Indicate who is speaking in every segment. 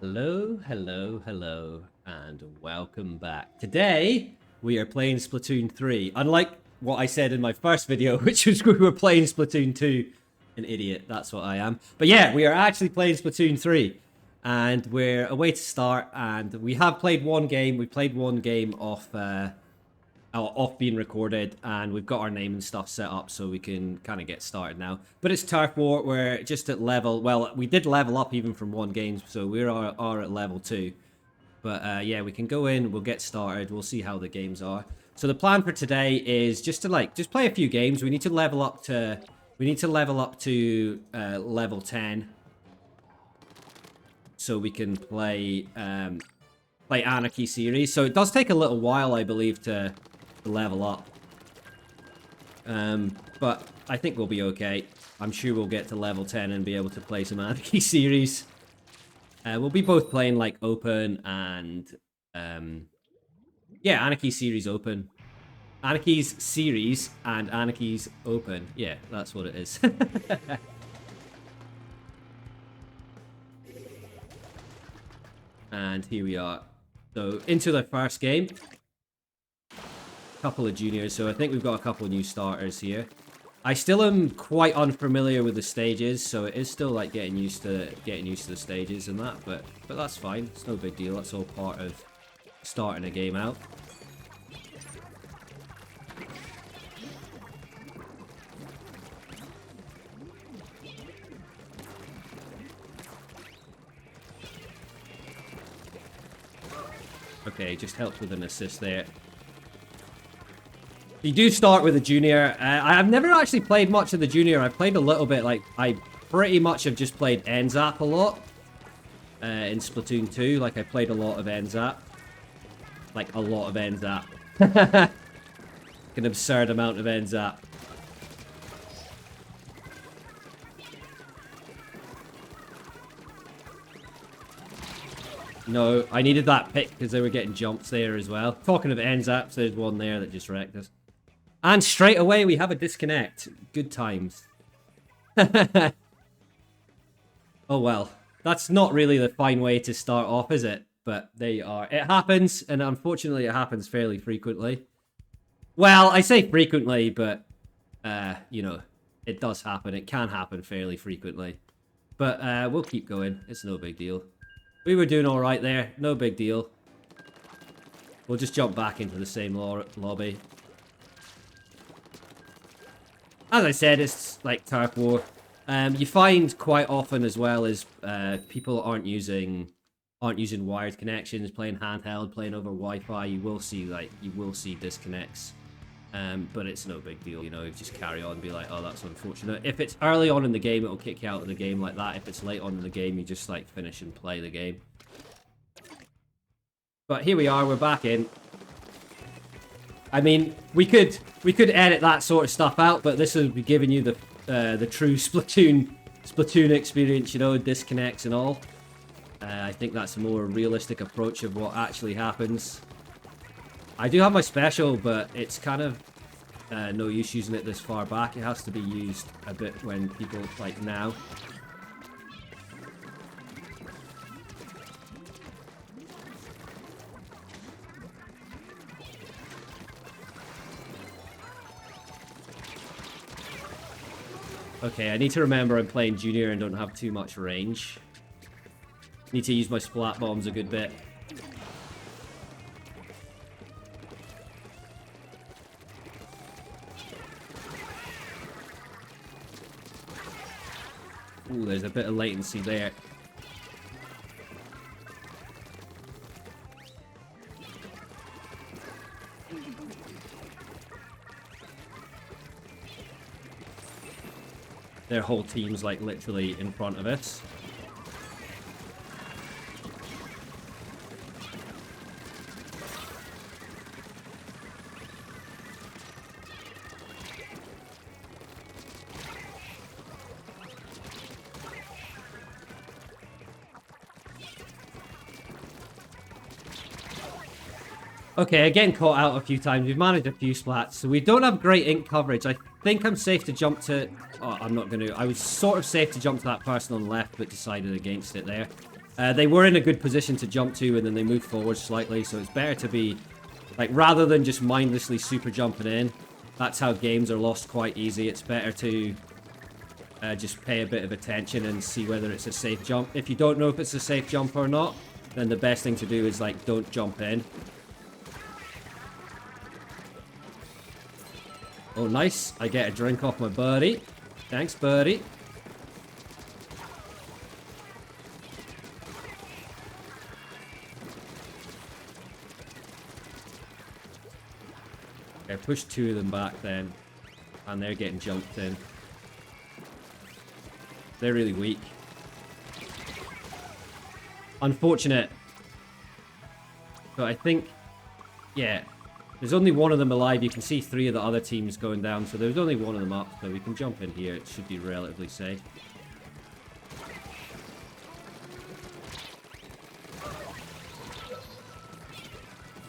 Speaker 1: Hello, hello, hello, and welcome back. Today, we are playing Splatoon 3. Unlike what I said in my first video, which was we were playing Splatoon 2. An idiot, that's what I am. But yeah, we are actually playing Splatoon 3. And we're away to start, and we have played one game. We played one game off being recorded, and we've got our name and stuff set up so we can kind of get started now. But it's Turf War. We're just at level, well, we did level up even from one game, so we are at level 2. But yeah, we can go in, we'll get started, we'll see how the games are. So the plan for today is just to just play a few games. We need to level up to level 10 so we can play Anarchy series. So it does take a little while, I believe, to level up. But I think we'll be okay. I'm sure we'll get to level 10 and be able to play some Anarchy series. We'll be both playing like open and yeah, Anarchy series open. Anarchy's series and Anarchy's open. Yeah, that's what it is. And here we are. So into the first game. Couple of juniors, so I think we've got a couple of new starters here. I still am quite unfamiliar with the stages, so it is still like getting used to the stages and that, but that's fine. It's no big deal. That's all part of starting a game out. Okay, just helped with an assist there. You do start with a junior. I've never actually played much of the junior. I've played a little bit. Like, I pretty much have just played NZAP a lot in Splatoon 2. Like, I played a lot of NZAP. Like, a lot of NZAP. An absurd amount of NZAP. No, I needed that pick because they were getting jumps there as well. Talking of NZAPs, there's one there that just wrecked us. And straight away, we have a disconnect. Good times. Oh, well. That's not really the fine way to start off, is it? But there you are. It happens, and unfortunately, it happens fairly frequently. Well, I say frequently, but, you know, it does happen. It can happen fairly frequently. But we'll keep going. It's no big deal. We were doing all right there. No big deal. We'll just jump back into the same lobby. As I said, it's like Turf War. You find quite often as well as people aren't using wired connections, playing handheld, playing over Wi-Fi. You will see disconnects. But it's no big deal, you know, you just carry on and be like, oh, that's unfortunate. If it's early on in the game, it'll kick you out of the game like that. If it's late on in the game, you just like finish and play the game. But here we are, we're back in. I mean, we could edit that sort of stuff out, but this will be giving you the true Splatoon experience, you know, disconnects and all. I think that's a more realistic approach of what actually happens. I do have my special, but it's kind of no use using it this far back. It has to be used a bit when people, like now. Okay, I need to remember I'm playing junior and don't have too much range. Need to use my splat bombs a good bit. Ooh, there's a bit of latency there. Their whole team's like literally in front of us. Okay, again caught out a few times. We've managed a few splats, so we don't have great ink coverage. I think I'm safe to jump to... Oh, I'm not going to. I was sort of safe to jump to that person on the left, but decided against it there. They were in a good position to jump to, and then they moved forward slightly, so it's better to be, like, rather than just mindlessly super jumping in. That's how games are lost quite easy. It's better to just pay a bit of attention and see whether it's a safe jump. If you don't know if it's a safe jump or not, then the best thing to do is, like, don't jump in. Oh, nice. I get a drink off my birdie. Thanks, birdie. Okay, push 2 of them back then. And they're getting jumped in. They're really weak. Unfortunate. So I think, yeah, there's only one of them alive. You can see 3 of the other teams going down, so there's only one of them up, so we can jump in here. It should be relatively safe.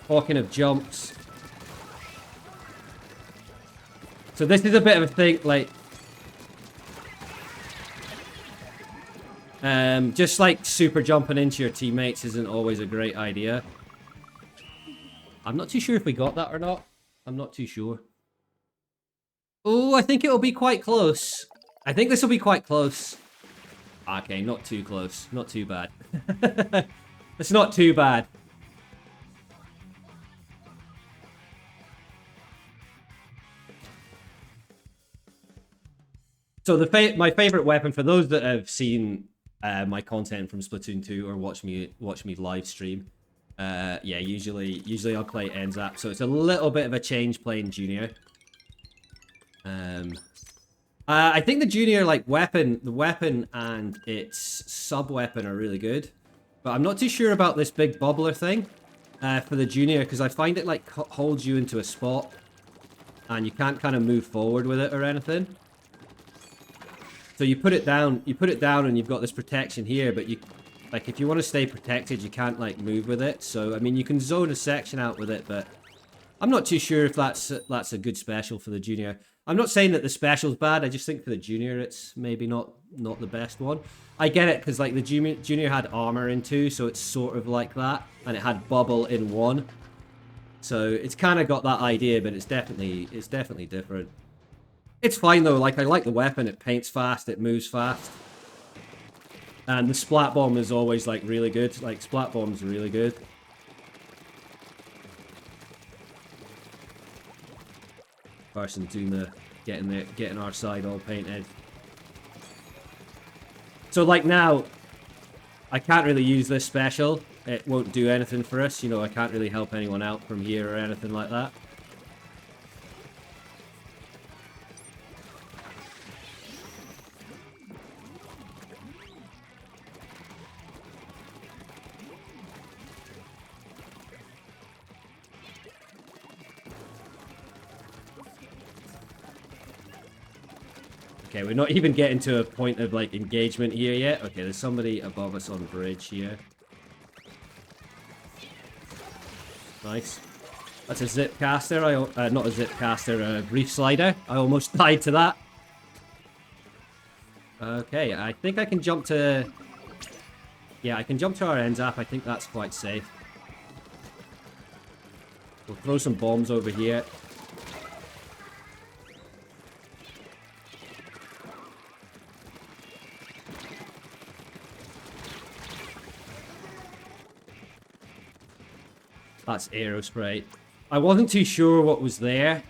Speaker 1: Talking of jumps. So this is a bit of a thing, like, just like super jumping into your teammates isn't always a great idea. I'm not too sure if we got that or not. I'm not too sure. Oh, I think it'll be quite close. I think this will be quite close. Okay, not too close. Not too bad. It's not too bad. So my favorite weapon, for those that have seen my content from Splatoon 2 or watch me live stream, yeah, usually I'll play Handcam, so it's a little bit of a change playing Junior. I think the Junior, like, the weapon and its sub-weapon are really good, but I'm not too sure about this big bubbler thing for the Junior, because I find it, like, holds you into a spot, and you can't kind of move forward with it or anything. So you put it down, and you've got this protection here, but you, like, if you want to stay protected, you can't, like, move with it. So, I mean, you can zone a section out with it, but I'm not too sure if that's a good special for the Junior. I'm not saying that the special's bad, I just think for the Junior, it's maybe not the best one. I get it, because, like, the Junior had armor in 2, so it's sort of like that, and it had bubble in 1. So it's kind of got that idea, but it's definitely different. It's fine though, like, I like the weapon, it paints fast, it moves fast. And the splat bomb is always, like, really good. Like, splat bomb's really good. Person doing the getting our side all painted. So, like, now I can't really use this special. It won't do anything for us, you know, I can't really help anyone out from here or anything like that. Okay, we're not even getting to a point of, like, engagement here yet. Okay, there's somebody above us on the bridge here. Nice. That's a zip caster. Not a zip caster, a reef slider. I almost died to that. Okay, I think I can jump to... Yeah, I can jump to our end zap. I think that's quite safe. We'll throw some bombs over here. That's aerospray. I wasn't too sure what was there.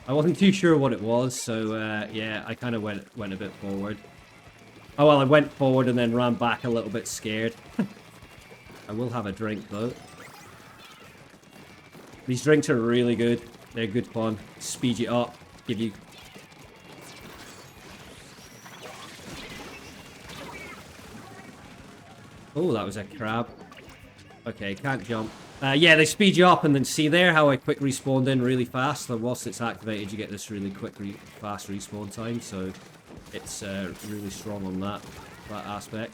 Speaker 1: I wasn't too sure what it was, so yeah, I kind of went a bit forward. Oh well, I went forward and then ran back a little bit scared. I will have a drink though. These drinks are really good. They're good fun. Speed you up, give you... Oh, that was a crab. Okay, can't jump. Yeah, they speed you up, and then see there how I quick respawned in really fast. So whilst it's activated, you get this really quick, fast respawn time. So it's really strong on that aspect.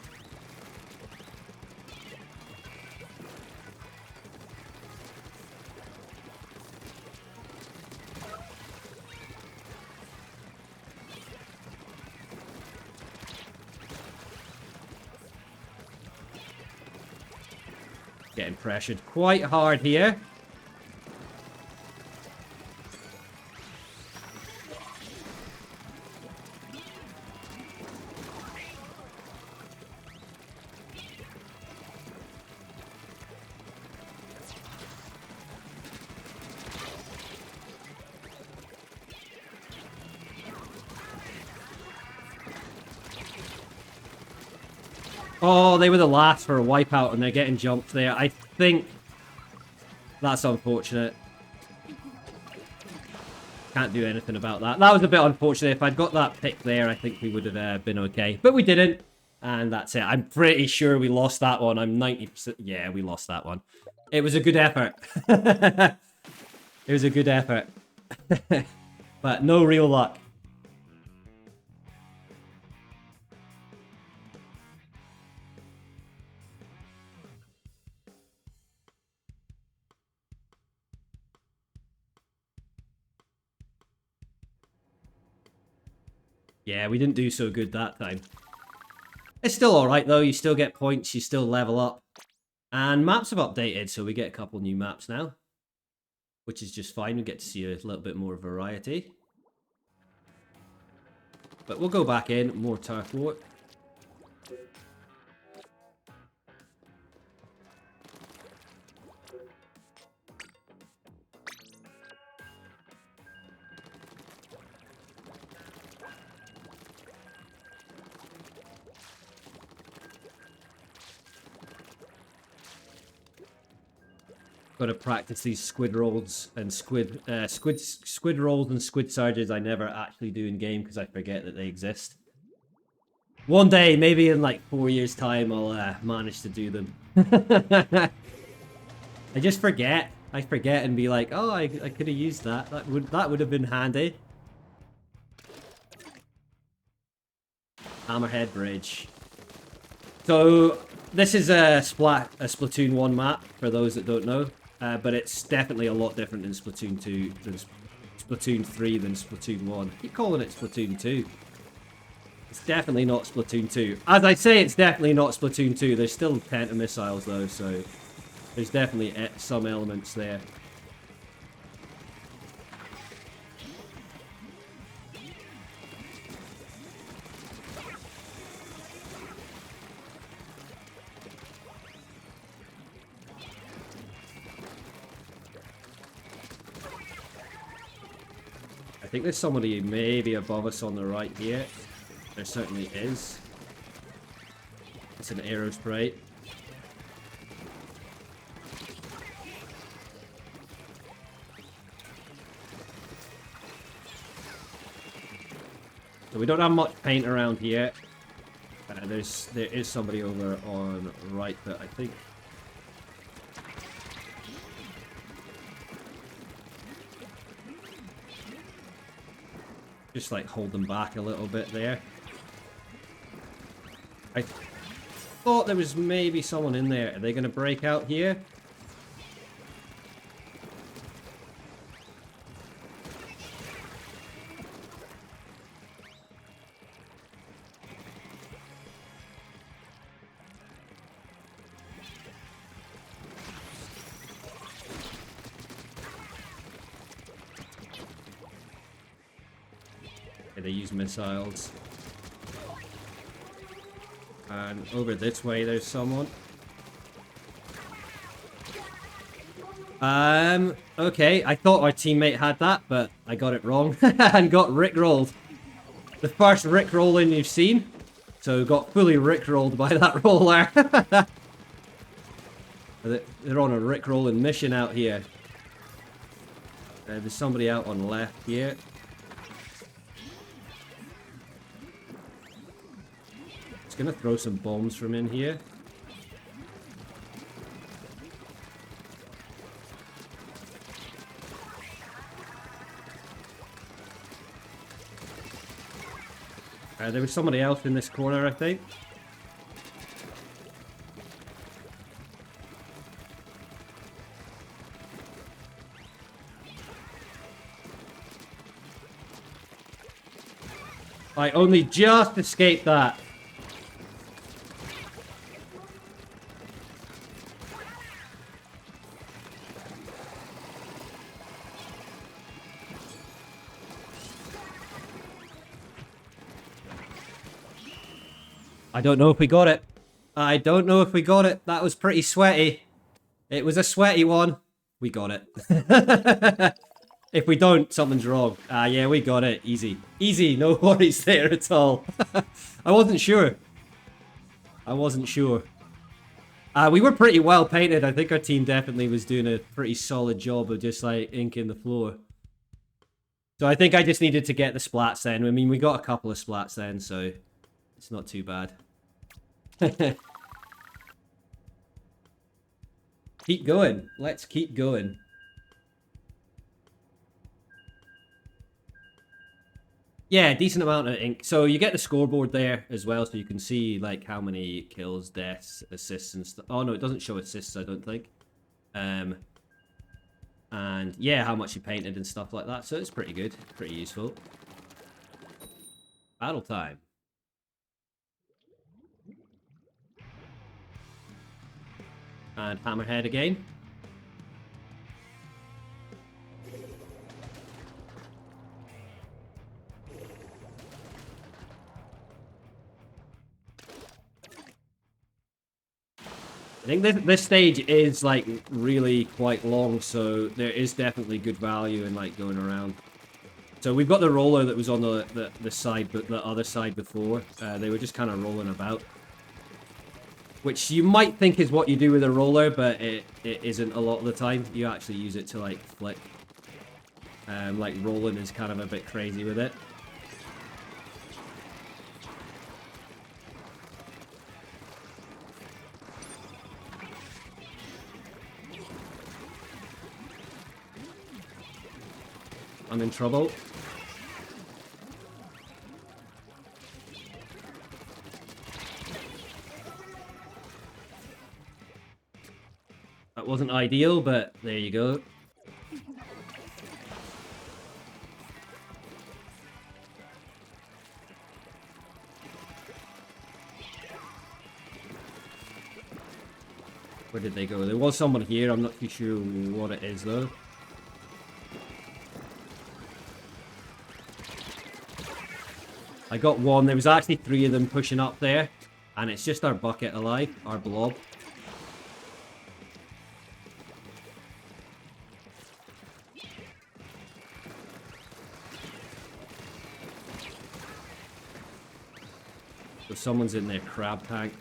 Speaker 1: Getting pressured quite hard here. Oh, they were the last for a wipeout and they're getting jumped there. I think that's unfortunate. Can't do anything about that. That was a bit unfortunate. If I'd got that pick there, I think we would have been okay. But we didn't. And that's it. I'm pretty sure we lost that one. I'm 90%. Yeah, we lost that one. It was a good effort. It was a good effort. But no real luck. Yeah, we didn't do so good that time. It's still alright though, you still get points, you still level up. And maps have updated, so we get a couple new maps now. Which is just fine, we get to see a little bit more variety. But we'll go back in, more turf war. Got to practice these squid rolls and squid rolls and squid surges I never actually do in game because I forget that they exist. One day, maybe in like 4 years' time, I'll manage to do them. I just forget. I forget and be like, oh, I could have used that. That would have been handy. Hammerhead Bridge. So this is a Splatoon 1 map for those that don't know. But it's definitely a lot different in Splatoon 2 than Splatoon 3 than Splatoon 1. I keep calling it Splatoon 2. It's definitely not Splatoon 2. As I say, it's definitely not Splatoon 2. There's still penta missiles though, so there's definitely some elements there. I think there's somebody maybe above us on the right here. There certainly is. It's an arrow spray. So we don't have much paint around here. There is somebody over on right, but I think just like hold them back a little bit there. I thought there was maybe someone in there. Are they going to break out here? They use missiles. And over this way there's someone. Okay, I thought our teammate had that, but I got it wrong and got rickrolled. The first rickrolling you've seen. So got fully rickrolled by that roller. They're on a rickrolling mission out here. There's somebody out on the left here. Gonna throw some bombs from in here. There was somebody else in this corner, I think. I only just escaped that. I don't know if we got it. I don't know if we got it. That was pretty sweaty. It was a sweaty one. We got it. If we don't, something's wrong. Yeah, we got it. Easy. Easy. No worries there at all. I wasn't sure. We were pretty well painted. I think our team definitely was doing a pretty solid job of just like inking the floor. So I think I just needed to get the splats then. I mean, we got a couple of splats then, so it's not too bad. Keep going. Let's keep going. Yeah, decent amount of ink. So you get the scoreboard there as well, so you can see like how many kills, deaths, assists, and stuff. Oh no, it doesn't show assists, I don't think. And yeah, how much you painted and stuff like that. So it's pretty good, pretty useful. Battle time. And hammerhead again. I think this stage is like really quite long, so there is definitely good value in like going around. So we've got the roller that was on the side, but the other side before. They were just kind of rolling about, which you might think is what you do with a roller, but it isn't a lot of the time. You actually use it to like flick. Like rolling is kind of a bit crazy with it. I'm in trouble. That wasn't ideal, but there you go. Where did they go? There was someone here. I'm not too sure what it is, though. I got one. There was actually 3 of them pushing up there. And it's just our bucket alive. Our blob. So someone's in their crab tank.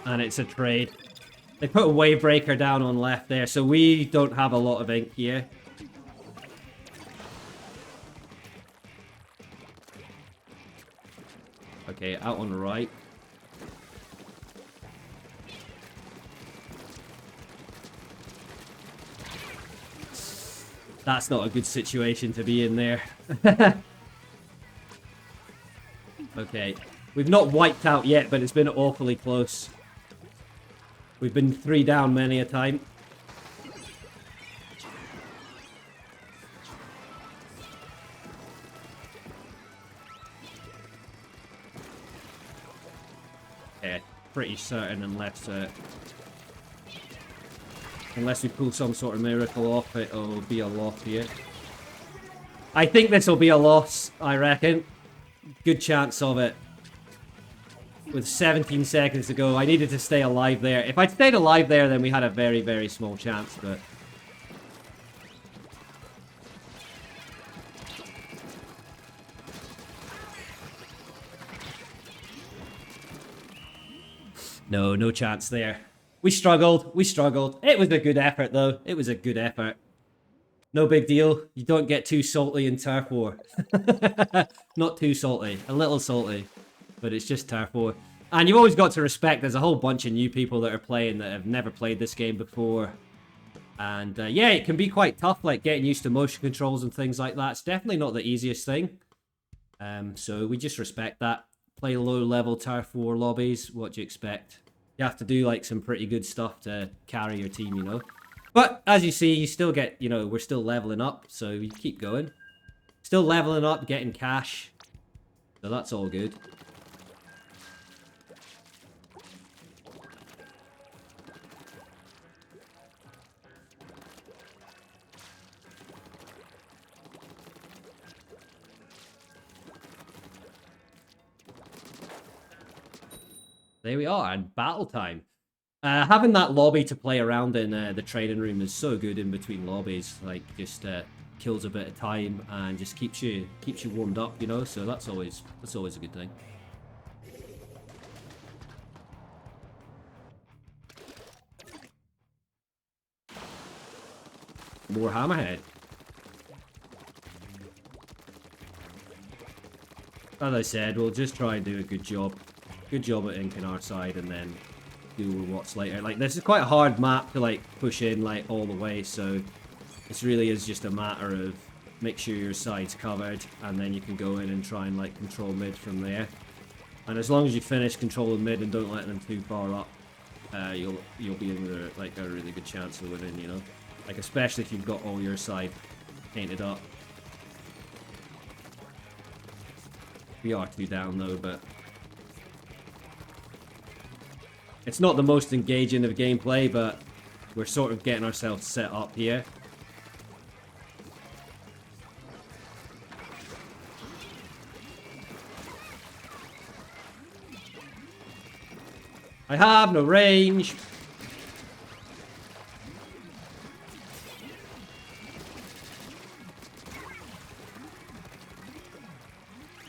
Speaker 1: And it's a trade. They put a wave breaker down on left there, so we don't have a lot of ink here. Okay, out on the right. That's not a good situation to be in there. Okay. We've not wiped out yet, but it's been awfully close. We've been 3 down many a time. Yeah, pretty certain unless we pull some sort of miracle off, it'll be a loss here. I think this will be a loss, I reckon. Good chance of it. With 17 seconds to go, I needed to stay alive there. If I'd stayed alive there, then we had a very, very small chance, but... No chance there. We struggled. It was a good effort, though. It was a good effort. No big deal. You don't get too salty in Turf War. Not too salty. A little salty. But it's just Turf War. And you've always got to respect there's a whole bunch of new people that are playing that have never played this game before. And yeah, it can be quite tough, like getting used to motion controls and things like that. It's definitely not the easiest thing. So we just respect that. Play low-level Turf War lobbies. What do you expect? You have to do like some pretty good stuff to carry your team, you know. But as you see, you still get, you know, we're still leveling up, so you keep going. Still leveling up, getting cash. So that's all good. There we are, and battle time. Having that lobby to play around in the training room is so good in between lobbies. Like, just kills a bit of time and just keeps you warmed up, you know. So that's always a good thing. More hammerhead. As I said, we'll just try and do a good job at inking our side, and then do what's later. Like, this is quite a hard map to like push in like all the way, so this really is just a matter of make sure your side's covered, and then you can go in and try and like control mid from there. And as long as you finish controlling mid and don't let them too far up, you'll be in like a really good chance of winning, you know. Like, especially if you've got all your side painted up. We are 2 down though, but it's not the most engaging of gameplay, but we're sort of getting ourselves set up here. I have no range.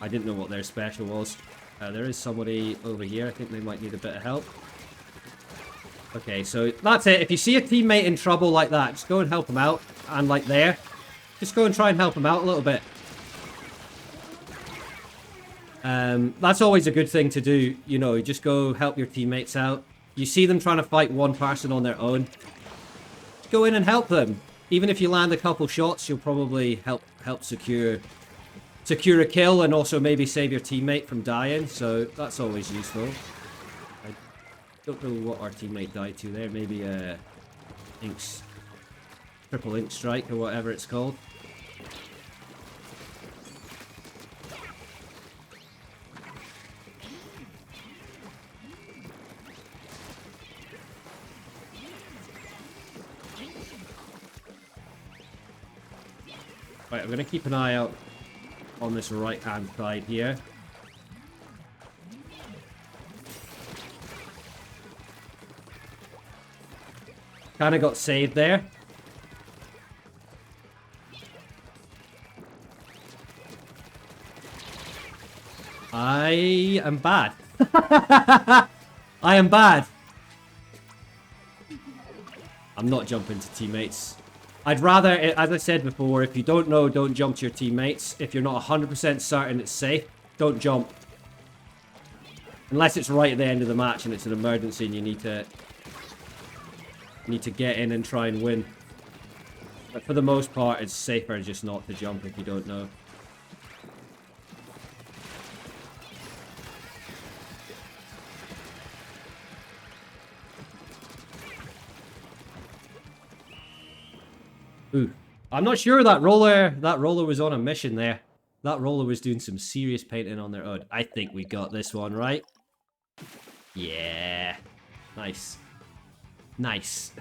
Speaker 1: I didn't know what their special was. There is somebody over here. I think they might need a bit of help. Okay, so that's it. If you see a teammate in trouble like that, just go and help them out. And like there, just go and try and help them out a little bit. That's always a good thing to do. You know, just go help your teammates out. You see them trying to fight one person on their own, go in and help them. Even if you land a couple shots, you'll probably help secure a kill, and also maybe save your teammate from dying. So that's always useful. I don't know what our teammate died to there. Maybe triple ink strike or whatever it's called. Right, I'm gonna keep an eye out on this right hand side here. Kind of got saved there. I am bad. I am bad. I'm not jumping to teammates. I'd rather, as I said before, if you don't know, don't jump to your teammates. If you're not 100% certain it's safe, don't jump. Unless it's right at the end of the match and it's an emergency and you need to get in and try and win. But for the most part, it's safer just not to jump if you don't know. Ooh. I'm not sure that roller was on a mission there. That roller was doing some serious painting on their own. I think we got this one, right? Yeah. Nice. Nice.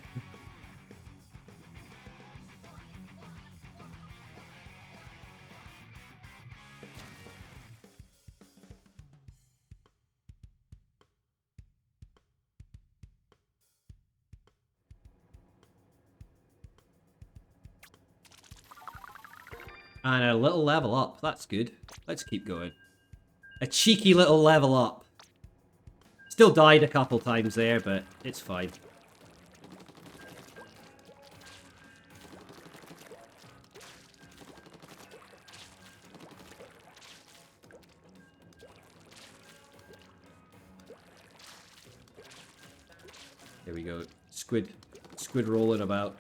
Speaker 1: And a little level up. That's good. Let's keep going. A cheeky little level up. Still died a couple times there, but it's fine. There we go. Squid rolling about.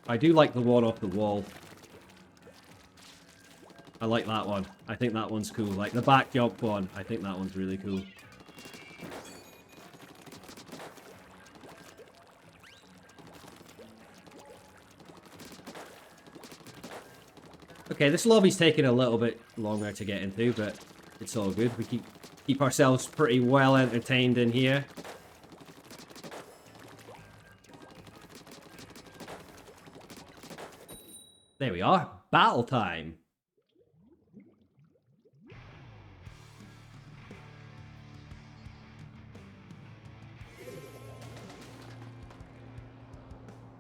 Speaker 1: I do like the one off the wall. I like that one. I think that one's cool. Like the back jump one, I think that one's really cool. Okay, this lobby's taking a little bit longer to get into, but it's all good. We keep ourselves pretty well entertained in here. There we are. Battle time.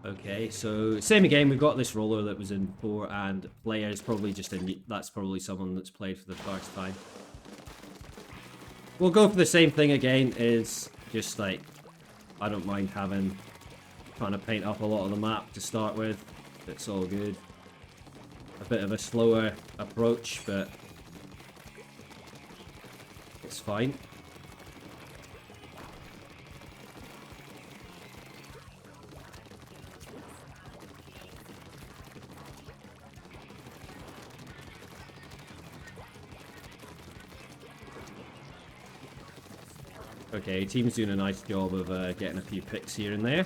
Speaker 1: Okay, so same again. We've got this roller that was in 4, and player is probably just that's probably someone that's played for the first time. We'll go for the same thing again. Is just like I don't mind trying to paint up a lot of the map to start with. It's all good. A bit of a slower approach, but it's fine. Okay, team's doing a nice job of getting a few picks here and there.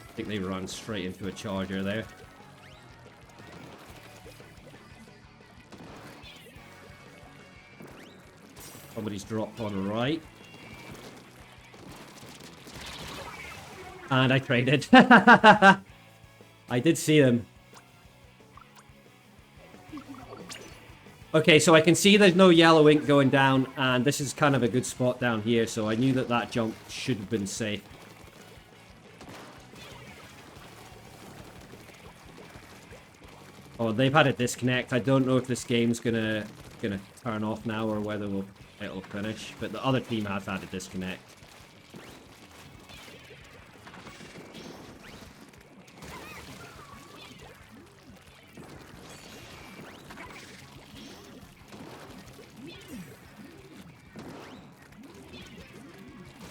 Speaker 1: I think they run straight into a charger there. Somebody's dropped on the right. And I traded. I did see them. Okay, so I can see there's no yellow ink going down, and this is kind of a good spot down here, so I knew that that jump should have been safe. Oh, they've had a disconnect. I don't know if this game's gonna turn off now or whether it'll finish, but the other team has had a disconnect.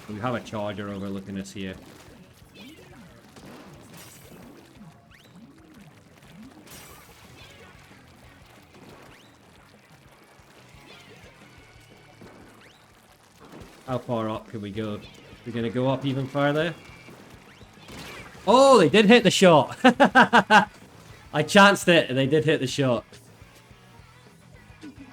Speaker 1: We have a charger overlooking us here. How far up can we go? We're gonna go up even further. Oh, they did hit the shot. I chanced it and they did hit the shot.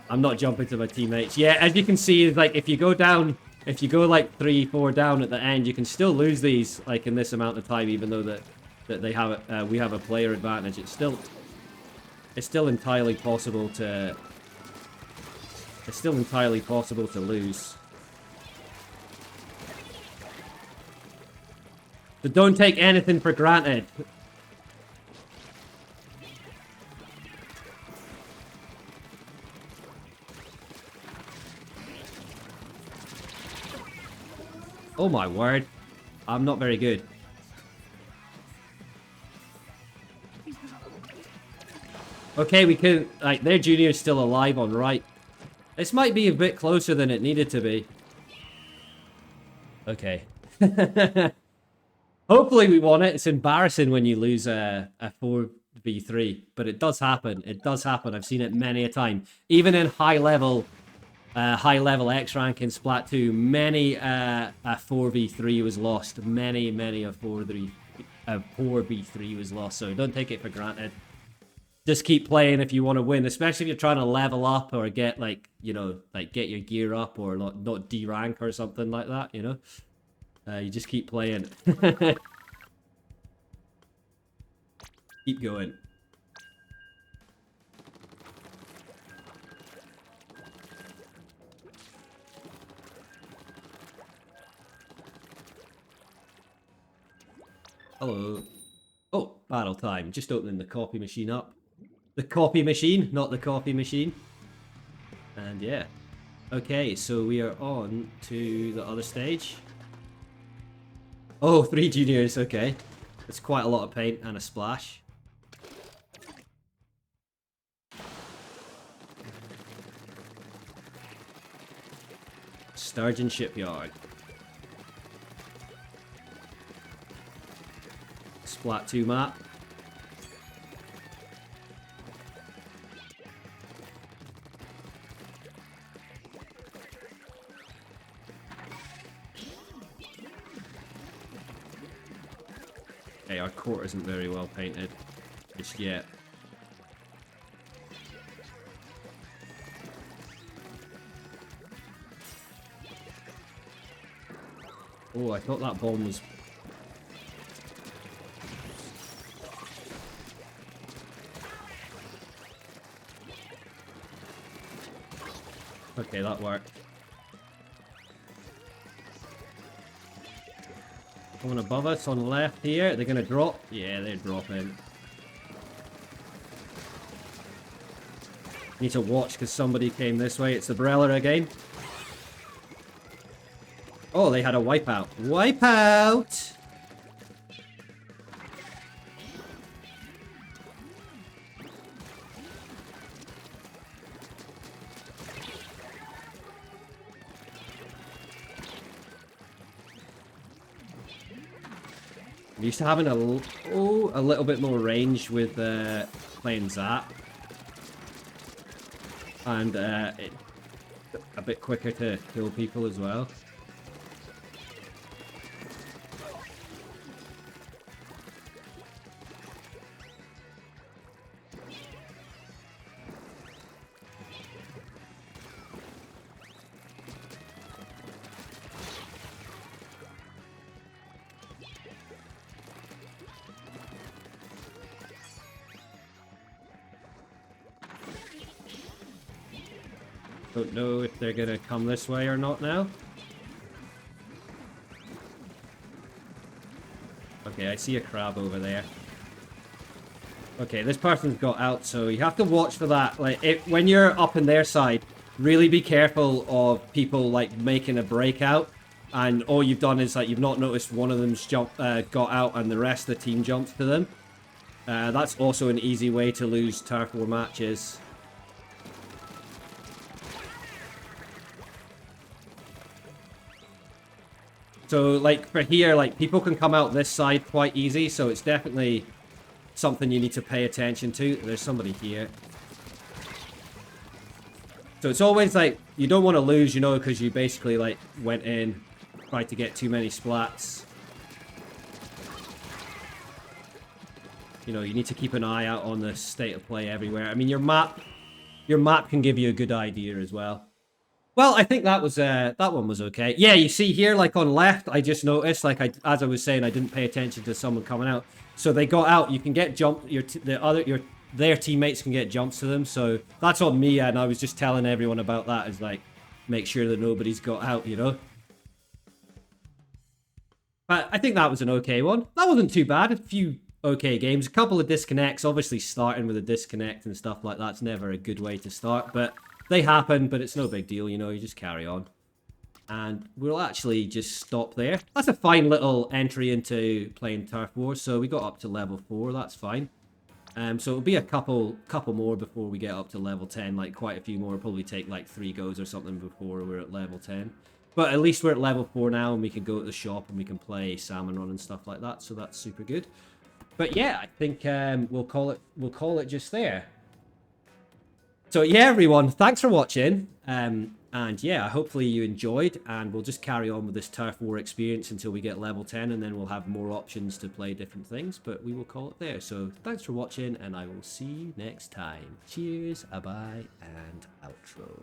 Speaker 1: I'm not jumping to my teammates. Yeah, as you can see, like if you go down, if you go like 3, 4 down at the end, you can still lose these like in this amount of time, even though that they have we have a player advantage. It's still entirely possible to. It's still entirely possible to lose. So don't take anything for granted. Oh my word. I'm not very good. Okay, we could... Like, their junior's still alive on right. This might be a bit closer than it needed to be. Okay. Hopefully we won it. It's embarrassing when you lose a 4v3. But it does happen. It does happen. I've seen it many a time. Even in high-level X rank in Splatoon, many a 4v3 was lost. Many a 4v3 was lost. So don't take it for granted. Just keep playing if you want to win, especially if you're trying to level up or get like, you know, like get your gear up or not D rank or something like that, you know. You just keep playing. Keep going. Hello. Oh, battle time. Just opening the copy machine up. The copy machine, not the coffee machine. And yeah. Okay, so we are on to the other stage. Oh, 3 juniors, okay. That's quite a lot of paint and a splash. Sturgeon Shipyard. Splat 2 map. Okay, our court isn't very well painted just yet. Oh, I thought that bomb was... Okay, that worked. Coming above us on the left here. They're going to drop. Yeah, they're dropping. Need to watch because somebody came this way. It's the Brella again. Oh, they had a wipeout. Wipeout! I'm used to having a little bit more range with playing Zap. And a bit quicker to kill people as well. Don't know if they're gonna come this way or not now. Okay, I see a crab over there. Okay, this person's got out, so you have to watch for that. Like, when you're up in their side, really be careful of people like making a breakout, and all you've done is like you've not noticed one of them's got out, and the rest of the team jumps to them. That's also an easy way to lose turf war matches. So, like, for here, like, people can come out this side quite easy, so it's definitely something you need to pay attention to. There's somebody here. So it's always, like, you don't want to lose, you know, because you basically, like, went in, tried to get too many splats. You know, you need to keep an eye out on the state of play everywhere. I mean, your map can give you a good idea as well. Well, I think that one was okay. Yeah, you see here, like on left, I just noticed, like as I was saying, I didn't pay attention to someone coming out. So they got out. You can get jumped. Their teammates can get jumps to them. So that's on me, and I was just telling everyone about that. Is like, make sure that nobody's got out, you know. But I think that was an okay one. That wasn't too bad. A few okay games. A couple of disconnects. Obviously, starting with a disconnect and stuff like that's never a good way to start, but they happen, but it's no big deal, you know, you just carry on. And we'll actually just stop there. That's a fine little entry into playing Turf War. So we got up to level 4, that's fine. So it'll be a couple more before we get up to level 10, like quite a few more. It'll probably take like 3 goes or something before we're at level 10. But at least we're at level 4 now, and we can go to the shop and we can play Salmon Run and stuff like that, so that's super good. But yeah, I think we'll call it just there. So yeah, everyone, thanks for watching. And yeah, hopefully you enjoyed, and we'll just carry on with this Turf War experience until we get level 10, and then we'll have more options to play different things, but we will call it there. So thanks for watching, and I will see you next time. Cheers, bye, and outro.